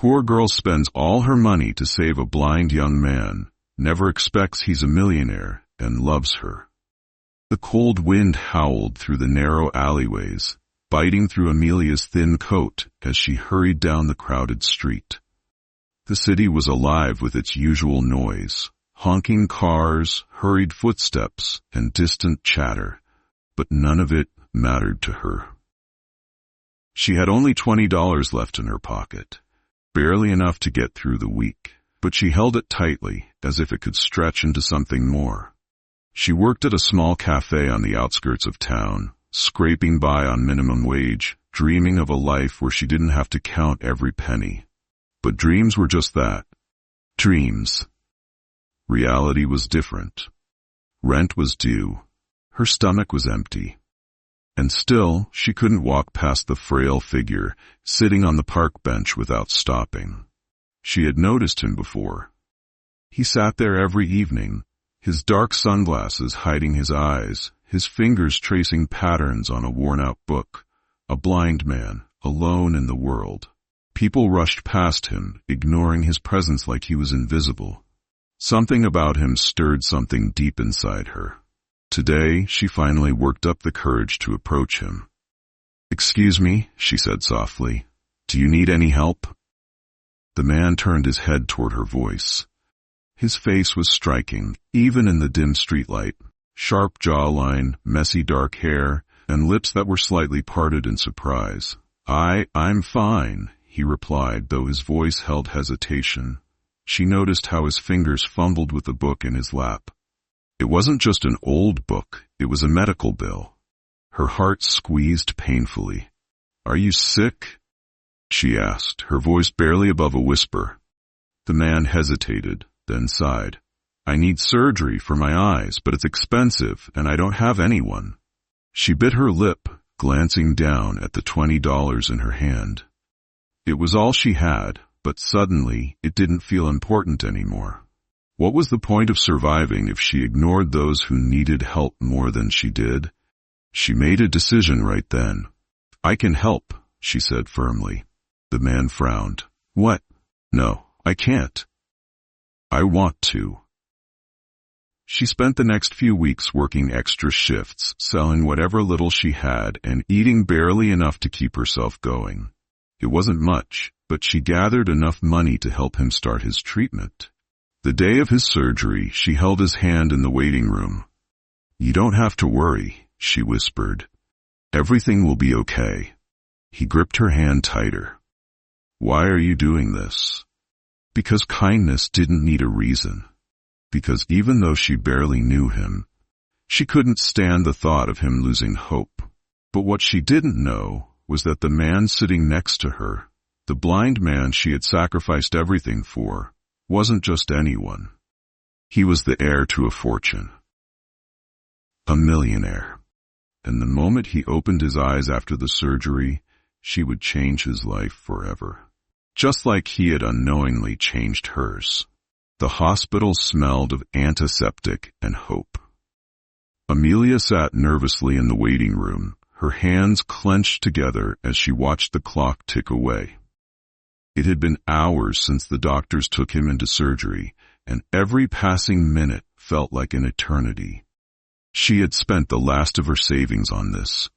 Poor girl spends all her money to save a blind young man, never expects he's a millionaire, and loves her. The cold wind howled through the narrow alleyways, biting through Amelia's thin coat as she hurried down the crowded street. The city was alive with its usual noise, honking cars, hurried footsteps, and distant chatter, but none of it mattered to her. She had only $20 left in her pocket, barely enough to get through the week, but she held it tightly as if it could stretch into something more. She worked at a small cafe on the outskirts of town, scraping by on minimum wage, dreaming of a life where she didn't have to count every penny. But dreams were just that. Dreams. Reality was different. Rent was due. Her stomach was empty. And still, she couldn't walk past the frail figure sitting on the park bench without stopping. She had noticed him before. He sat there every evening, his dark sunglasses hiding his eyes, his fingers tracing patterns on a worn-out book, a blind man, alone in the world. People rushed past him, ignoring his presence like he was invisible. Something about him stirred something deep inside her. Today, she finally worked up the courage to approach him. "Excuse me," she said softly. "Do you need any help?" The man turned his head toward her voice. His face was striking, even in the dim streetlight. Sharp jawline, messy dark hair, and lips that were slightly parted in surprise. I'm fine," he replied, though his voice held hesitation. She noticed how his fingers fumbled with the book in his lap. It wasn't just an old book, it was a medical bill. Her heart squeezed painfully. "Are you sick?" she asked, her voice barely above a whisper. The man hesitated, then sighed. "I need surgery for my eyes, but it's expensive, and I don't have anyone." She bit her lip, glancing down at the $20 in her hand. It was all she had, but suddenly it didn't feel important anymore. What was the point of surviving if she ignored those who needed help more than she did? She made a decision right then. "I can help," she said firmly. The man frowned. "What?" "No, I can't." "I want to." She spent the next few weeks working extra shifts, selling whatever little she had, and eating barely enough to keep herself going. It wasn't much, but she gathered enough money to help him start his treatment. The day of his surgery, she held his hand in the waiting room. "You don't have to worry," she whispered. "Everything will be okay." He gripped her hand tighter. "Why are you doing this?" Because kindness didn't need a reason. Because even though she barely knew him, she couldn't stand the thought of him losing hope. But what she didn't know was that the man sitting next to her, the blind man she had sacrificed everything for, wasn't just anyone. He was the heir to a fortune. A millionaire. And the moment he opened his eyes after the surgery, she would change his life forever. Just like he had unknowingly changed hers. The hospital smelled of antiseptic and hope. Amelia sat nervously in the waiting room, her hands clenched together as she watched the clock tick away. It had been hours since the doctors took him into surgery, and every passing minute felt like an eternity. She had spent the last of her savings on this.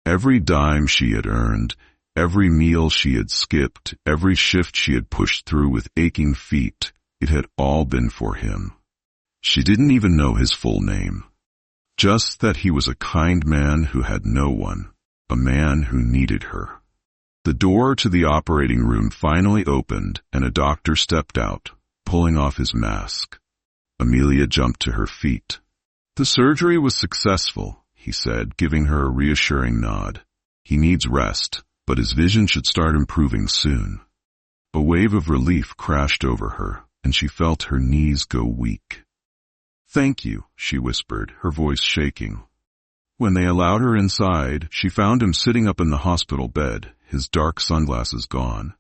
Every dime she had earned, every meal she had skipped, every shift she had pushed through with aching feet, it had all been for him. She didn't even know his full name. Just that he was a kind man who had no one, a man who needed her. The door to the operating room finally opened, and a doctor stepped out, pulling off his mask. Amelia jumped to her feet. "The surgery was successful," he said, giving her a reassuring nod. "He needs rest, but his vision should start improving soon." A wave of relief crashed over her, and she felt her knees go weak. "Thank you," she whispered, her voice shaking. When they allowed her inside, she found him sitting up in the hospital bed, his dark sunglasses gone.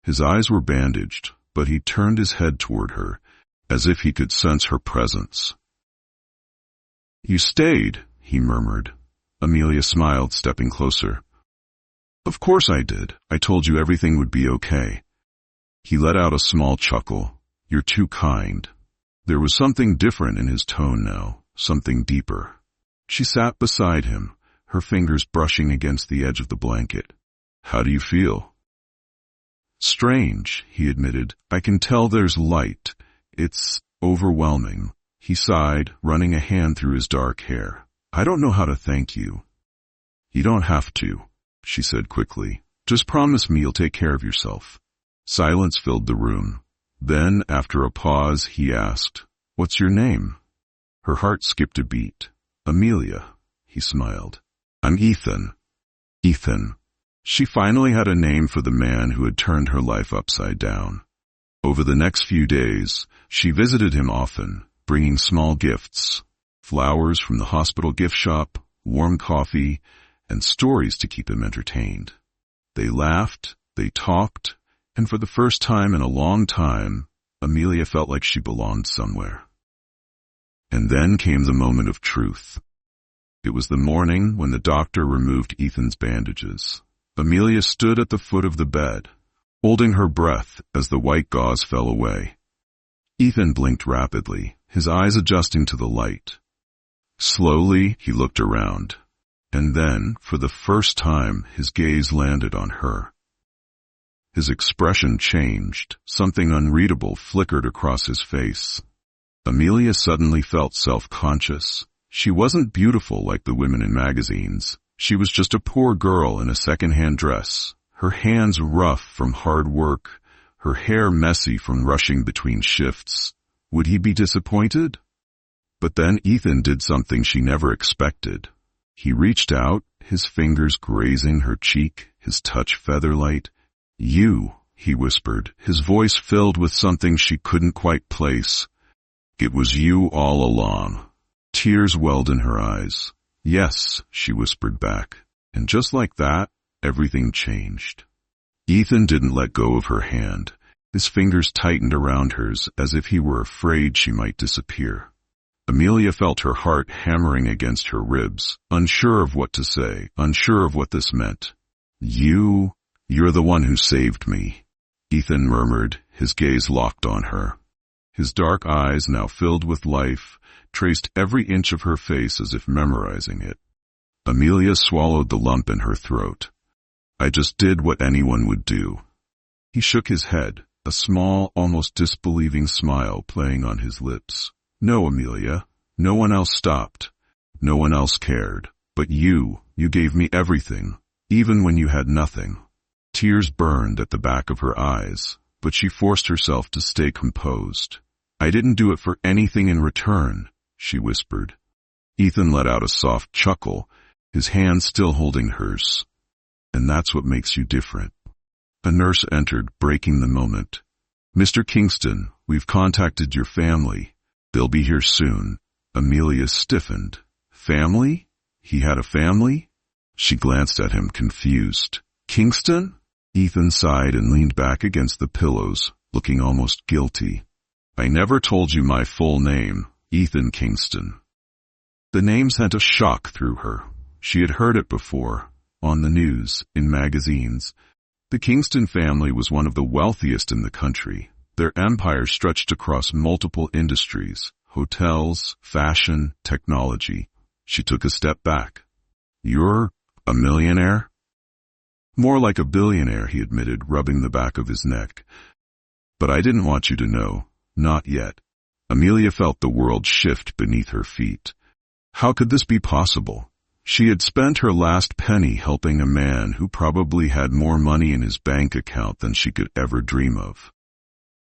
His eyes were bandaged, but he turned his head toward her, as if he could sense her presence. "You stayed," he murmured. Amelia smiled, stepping closer. "Of course I did. I told you everything would be okay." He let out a small chuckle. You're too kind. There was something different in his tone now, something deeper. She sat beside him, her fingers brushing against the edge of the blanket. How do you feel? Strange, he admitted. I can tell there's light. It's overwhelming. He sighed, running a hand through his dark hair. I don't know how to thank you. You don't have to, she said quickly. Just promise me you'll take care of yourself. Silence filled the room. Then, after a pause, he asked, What's your name? Her heart skipped a beat. Amelia, he smiled. I'm Ethan. Ethan. She finally had a name for the man who had turned her life upside down. Over the next few days, she visited him often, bringing small gifts, flowers from the hospital gift shop, warm coffee, and stories to keep him entertained. They laughed, they talked, and for the first time in a long time, Amelia felt like she belonged somewhere. And then came the moment of truth. It was the morning when the doctor removed Ethan's bandages. Amelia stood at the foot of the bed, holding her breath as the white gauze fell away. Ethan blinked rapidly, his eyes adjusting to the light. Slowly, he looked around, and then, for the first time, his gaze landed on her. His expression changed. Something unreadable flickered across his face. Amelia suddenly felt self-conscious. She wasn't beautiful like the women in magazines. She was just a poor girl in a second-hand dress, her hands rough from hard work, her hair messy from rushing between shifts. Would he be disappointed? But then Ethan did something she never expected. He reached out, his fingers grazing her cheek, his touch feather-light. You, he whispered, his voice filled with something she couldn't quite place. It was you all along. Tears welled in her eyes. Yes, she whispered back. And just like that, everything changed. Ethan didn't let go of her hand. His fingers tightened around hers as if he were afraid she might disappear. Amelia felt her heart hammering against her ribs, unsure of what to say, unsure of what this meant. You're the one who saved me, Ethan murmured, his gaze locked on her. His dark eyes, now filled with life, traced every inch of her face as if memorizing it. Amelia swallowed the lump in her throat. I just did what anyone would do. He shook his head, a small, almost disbelieving smile playing on his lips. No, Amelia. No one else stopped. No one else cared. But you gave me everything, even when you had nothing. Tears burned at the back of her eyes, but she forced herself to stay composed. I didn't do it for anything in return, she whispered. Ethan let out a soft chuckle, his hand still holding hers. And that's what makes you different. A nurse entered, breaking the moment. Mr. Kingston, we've contacted your family. They'll be here soon. Amelia stiffened. Family? He had a family? She glanced at him, confused. Kingston? Ethan sighed and leaned back against the pillows, looking almost guilty. I never told you my full name, Ethan Kingston. The name sent a shock through her. She had heard it before, on the news, in magazines. The Kingston family was one of the wealthiest in the country. Their empire stretched across multiple industries, hotels, fashion, technology. She took a step back. You're a millionaire? More like a billionaire, he admitted, rubbing the back of his neck. But I didn't want you to know. Not yet. Amelia felt the world shift beneath her feet. How could this be possible? She had spent her last penny helping a man who probably had more money in his bank account than she could ever dream of.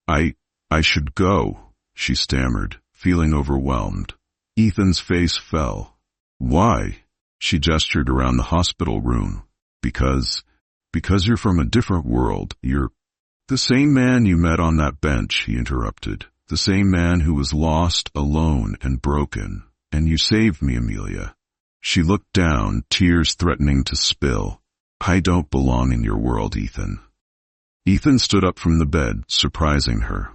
I should go, she stammered, feeling overwhelmed. Ethan's face fell. Why? She gestured around the hospital room. Because you're from a different world. You're the same man you met on that bench, he interrupted. The same man who was lost, alone, and broken. And you saved me, Amelia. She looked down, tears threatening to spill. I don't belong in your world, Ethan. Ethan stood up from the bed, surprising her.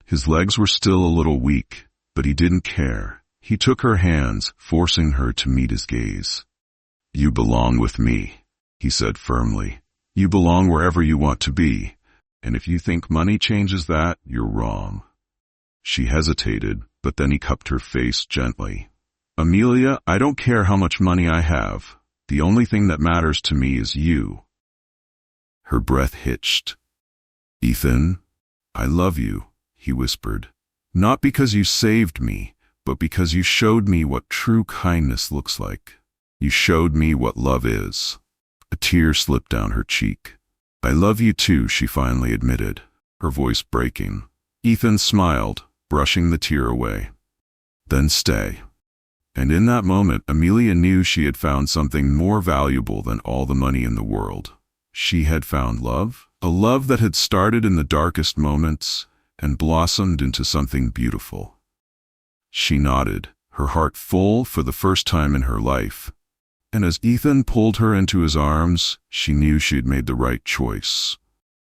His legs were still a little weak, but he didn't care. He took her hands, forcing her to meet his gaze. You belong with me, he said firmly. You belong wherever you want to be. And if you think money changes that, you're wrong. She hesitated, but then he cupped her face gently. Amelia, I don't care how much money I have. The only thing that matters to me is you. Her breath hitched. Ethan, I love you, he whispered. Not because you saved me, but because you showed me what true kindness looks like. You showed me what love is. A tear slipped down her cheek. I love you too, she finally admitted, her voice breaking. Ethan smiled, brushing the tear away. Then stay. And in that moment, Amelia knew she had found something more valuable than all the money in the world. She had found love, a love that had started in the darkest moments and blossomed into something beautiful. She nodded, her heart full for the first time in her life. And as Ethan pulled her into his arms, she knew she had made the right choice.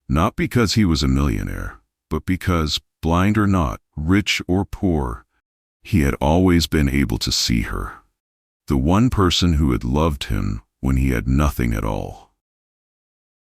Not because he was a millionaire, but because, blind or not, rich or poor, he had always been able to see her. The one person who had loved him when he had nothing at all.